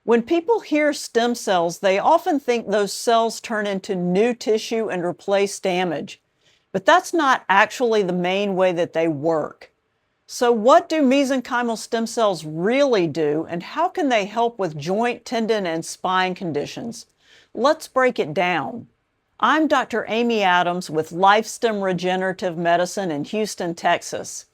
When people hear stem cells, they often think those cells turn into new tissue and replace damage. But that's not actually the main way that they work. So what do mesenchymal stem cells really do, and how can they help with joint, tendon, and spine conditions? Let's break it down. I'm Dr. Amy Adams with LifeStem Regenerative Medicine in Houston, Texas.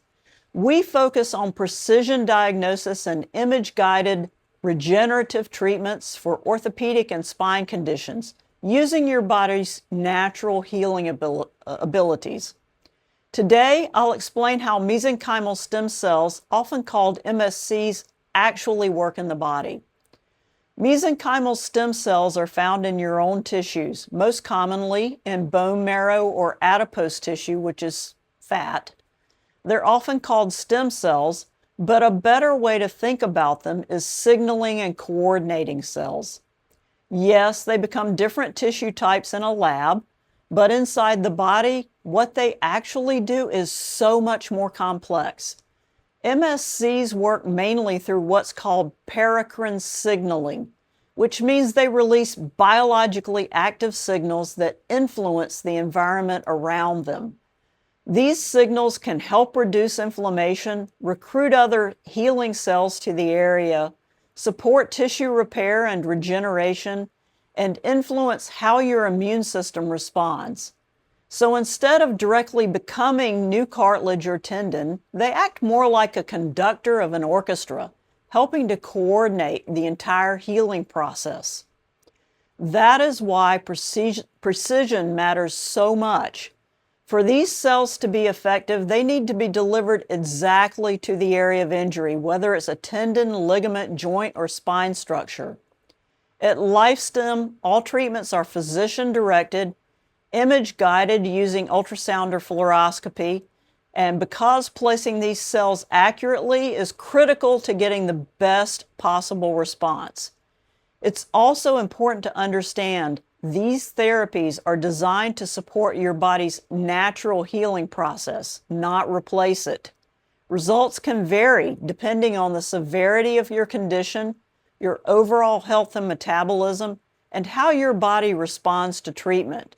We focus on precision diagnosis and image-guided regenerative treatments for orthopedic and spine conditions using your body's natural healing abilities. Today, I'll explain how mesenchymal stem cells, often called MSCs, actually work in the body. Mesenchymal stem cells are found in your own tissues, most commonly in bone marrow or adipose tissue, which is fat. They're often called stem cells, but a better way to think about them is signaling and coordinating cells. Yes, they become different tissue types in a lab, but inside the body, what they actually do is so much more complex. MSCs work mainly through what's called paracrine signaling, which means they release biologically active signals that influence the environment around them. These signals can help reduce inflammation, recruit other healing cells to the area, support tissue repair and regeneration, and influence how your immune system responds. So instead of directly becoming new cartilage or tendon, they act more like a conductor of an orchestra, helping to coordinate the entire healing process. That is why precision matters so much. For these cells to be effective, they need to be delivered exactly to the area of injury, whether it's a tendon, ligament, joint, or spine structure. At LifeStem, all treatments are physician-directed, image-guided using ultrasound or fluoroscopy, and because placing these cells accurately is critical to getting the best possible response. It's also important to understand these therapies are designed to support your body's natural healing process, not replace it. Results can vary depending on the severity of your condition, your overall health and metabolism, and how your body responds to treatment.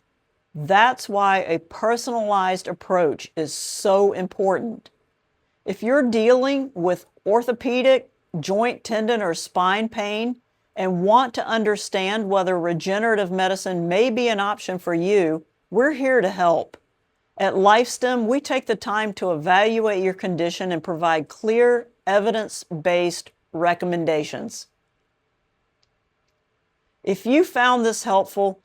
That's why a personalized approach is so important. If you're dealing with orthopedic, joint, tendon, or spine pain and want to understand whether regenerative medicine may be an option for you, we're here to help. At LifeStem, we take the time to evaluate your condition and provide clear, evidence-based recommendations. If you found this helpful,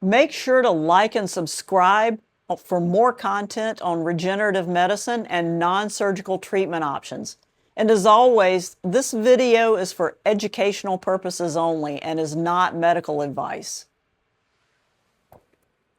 make sure to like and subscribe for more content on regenerative medicine and non-surgical treatment options. And as always, this video is for educational purposes only and is not medical advice.